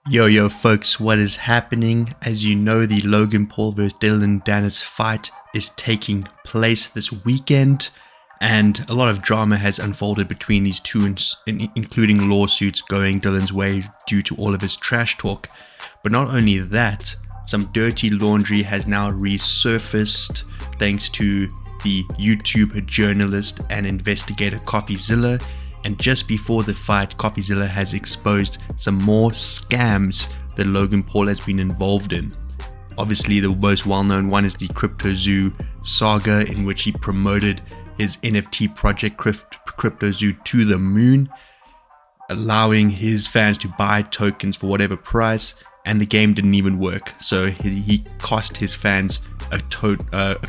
Yo, folks, what is happening? As you know, the Logan Paul vs. Dillon Danis fight is taking place this weekend, and a lot of drama has unfolded between these two, including lawsuits going Dillon's way due to all of his trash talk. But not only that, some dirty laundry has now resurfaced thanks to the YouTube journalist and investigator Coffeezilla. And just before the fight, Coffeezilla has exposed some more scams that Logan Paul has been involved in. Obviously, the most well-known one is the CryptoZoo saga, in which he promoted his NFT project CryptoZoo to the moon, allowing his fans to buy tokens for whatever price, and the game didn't even work. So he cost his fans a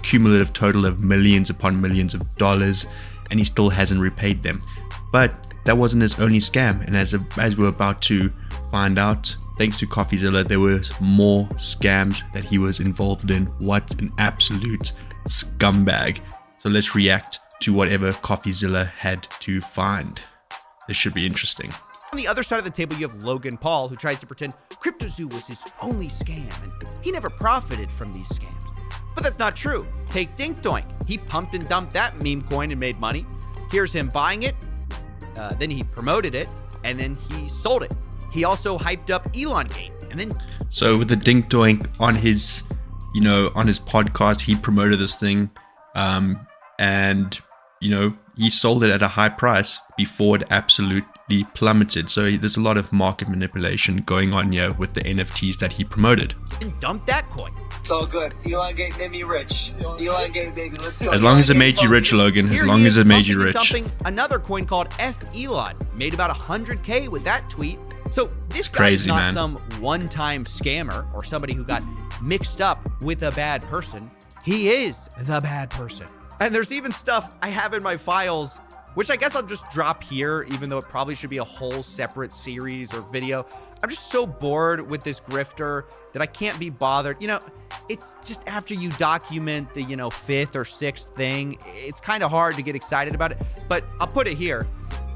cumulative total of millions upon millions of dollars, and he still hasn't repaid them. But that wasn't his only scam, and as we're about to find out, thanks to Coffeezilla, there were more scams that he was involved in. What an absolute scumbag. So let's react to whatever Coffeezilla had to find. This should be interesting. On the other side of the table, you have Logan Paul, who tries to pretend CryptoZoo was his only scam, and he never profited from these scams. But that's not true. Take Dink Doink. He pumped and dumped that meme coin and made money. Here's him buying it. Then he promoted it, and then he sold it. He also hyped up Elongate, and then... So with the Dink Doink on his, on his podcast, he promoted this thing, and, he sold it at a high price before it absolutely plummeted. So there's a lot of market manipulation going on here with the NFTs that he promoted. And dumped that coin. It's all good. Elongate made me rich. Elongate, baby. Let's go. As long as it made you rich, Logan. As long as it made you rich. Dumping another coin called F Elon. Made about 100K with that tweet. So this guy's not some one-time scammer or somebody who got mixed up with a bad person. He is the bad person. And there's even stuff I have in my files, which I guess I'll just drop here, even though it probably should be a whole separate series or video. I'm just so bored with this grifter that I can't be bothered. It's just after you document the, fifth or sixth thing, it's kind of hard to get excited about it. But I'll put it here.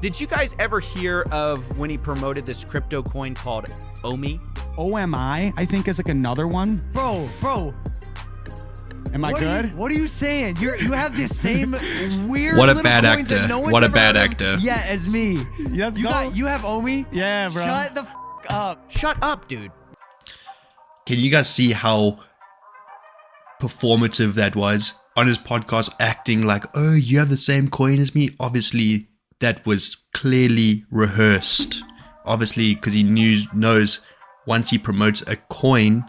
Did you guys ever hear of when he promoted this crypto coin called OMI? OMI, I think, is like another one. Bro. Am I good? What are you saying? You have the same weird. What a little bad coins actor. that no one's What a ever bad heard of. actor. Yeah, as me. Let's You go. you have Omi? Yeah, bro. Shut the up. Shut up, dude. Can you guys see how performative that was on his podcast, acting like, oh, you have the same coin as me? Obviously, that was clearly rehearsed. Obviously, because he knows once he promotes a coin,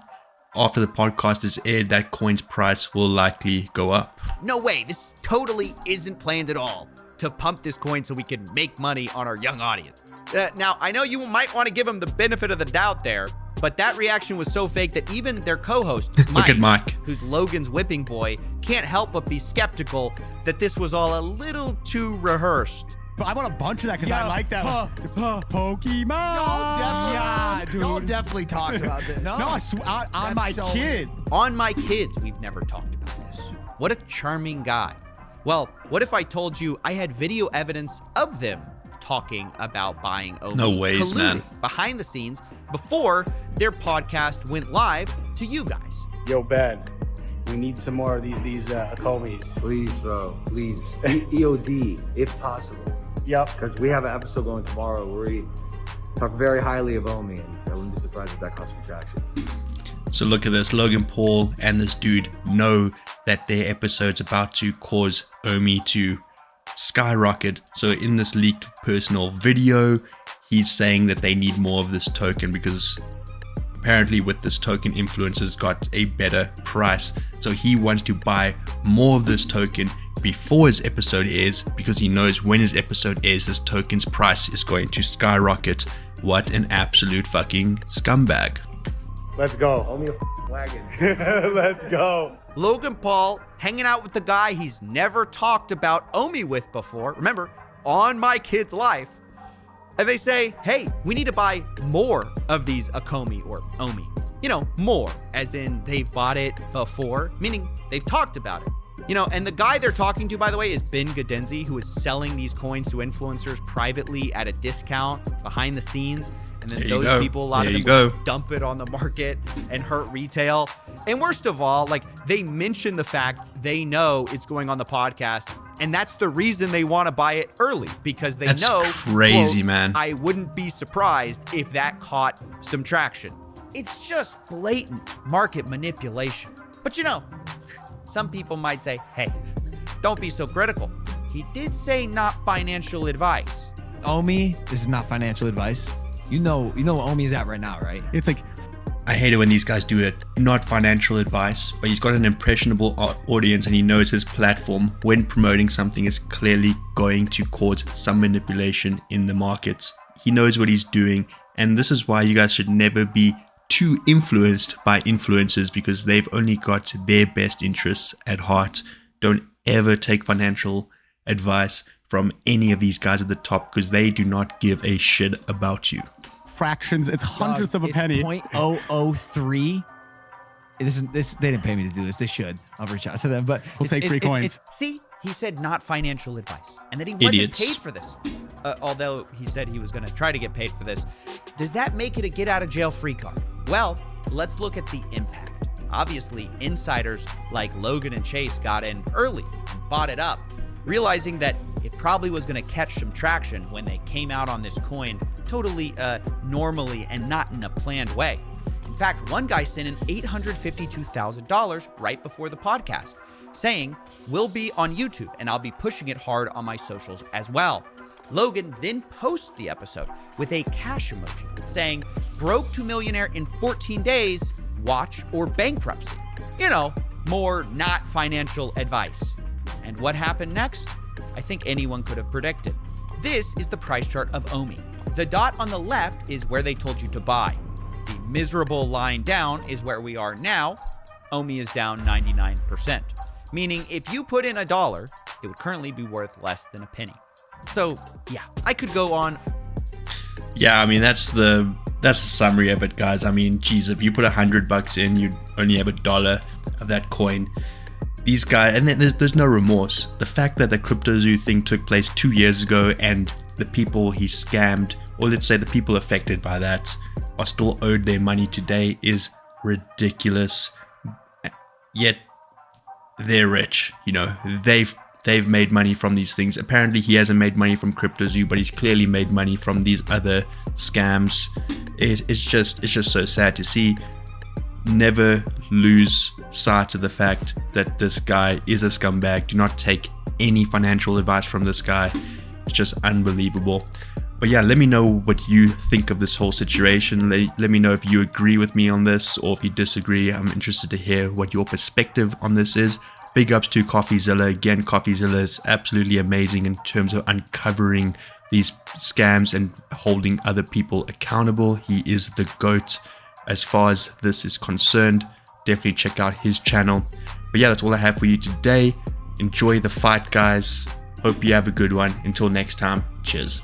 after the podcast is aired, that coin's price will likely go up. No way. This totally isn't planned at all to pump this coin so we can make money on our young audience. Now, I know you might want to give him the benefit of the doubt there, but that reaction was so fake that even their co-host, Mike, Look at Mike, who's Logan's whipping boy, can't help but be skeptical that this was all a little too rehearsed. But I want a bunch of that because I like that one. Pokemon. Y'all definitely talked about this. No, I swear, on my kids. On my kids, we've never talked about this. What a charming guy. Well, what if I told you I had video evidence of them talking about buying OMI? No ways, man. Behind the scenes before their podcast went live to you guys. Yo, Ben, we need some more of these Akomis. Please, bro, please. EOD, if possible. Yep. Because we have an episode going tomorrow where we talk very highly of Omi, and I wouldn't be surprised if that caught some traction. So look at this. Logan Paul and this dude know that their episode's about to cause OMI to skyrocket. So in this leaked personal video, he's saying that they need more of this token because apparently with this token, influencers got a better price. So he wants to buy more of this token before his episode airs because he knows when his episode airs, this token's price is going to skyrocket. What an absolute fucking scumbag. Let's go. Omi a wagon. Let's go. Logan Paul hanging out with the guy he's never talked about OMI with before. Remember, on My Kid's Life. And they say, hey, we need to buy more of these Akomi or OMI. More, as in they've bought it before, meaning they've talked about it. And the guy they're talking to, by the way, is Ben Gadenzi, who is selling these coins to influencers privately at a discount behind the scenes. And And then There you those go. people, a lot There of you them go. would dump it on the market and hurt retail. And worst of all, like, they mention the fact they know it's going on the podcast, and that's the reason they want to buy it early, because they That's know, crazy, quote, man. I wouldn't be surprised if that caught some traction. It's just blatant market manipulation. But you know, some people might say, hey, don't be so critical. He did say not financial advice. Omi, this is not financial advice. You know what Omi is at right now, right? It's like, I hate it when these guys do it. Not financial advice, but he's got an impressionable audience and he knows his platform, when promoting something, is clearly going to cause some manipulation in the markets. He knows what he's doing, and this is why you guys should never be too influenced by influencers, because they've only got their best interests at heart. Don't ever take financial advice from any of these guys at the top, because they do not give a shit about you. fractions. It's hundredths of a It's penny. 0.003. This they didn't pay me to do this. They should. I'll reach out to them, but We'll take free coins. See, he said not financial advice, and that he wasn't Idiots. paid for this. Although he said he was going to try to get paid for this. Does that make it a get out of jail free card? Well, let's look at the impact. Obviously, insiders like Logan and Chase got in early and bought it up, realizing that it probably was going to catch some traction when they came out on this coin totally normally and not in a planned way. In fact, one guy sent in $852,000 right before the podcast, saying, we'll be on YouTube and I'll be pushing it hard on my socials as well. Logan then posts the episode with a cash emoji saying, broke to millionaire in 14 days, watch or bankruptcy. You know, more not financial advice. And what happened next? I think anyone could have predicted. This is the price chart of Omi. The dot on the left is where they told you to buy. The miserable line down is where we are now. Omi is down 99%. Meaning if you put in $1, it would currently be worth less than a penny. So yeah, I could go on. Yeah, I mean, that's the summary of it, guys. I mean, geez, if you put $100 in, you'd only have $1 of that coin. These guys, and then there's no remorse. The fact that the CryptoZoo thing took place 2 years ago and the people he scammed, or let's say the people affected by that, are still owed their money today is ridiculous. Yet they're rich, you know. They've made money from these things. Apparently he hasn't made money from CryptoZoo, but he's clearly made money from these other scams. It's just so sad to see. Never lose sight of the fact that this guy is a scumbag. Do not take any financial advice from this guy. It's just unbelievable. But yeah, let me know what you think of this whole situation. Let me know if you agree with me on this or if you disagree. I'm interested to hear what your perspective on this is. Big ups to Coffeezilla. Again, Coffeezilla is absolutely amazing in terms of uncovering these scams and holding other people accountable. He is the GOAT as far as this is concerned. Definitely check out his channel. But yeah, that's all I have for you today. Enjoy the fight, guys. Hope you have a good one. Until next time, cheers.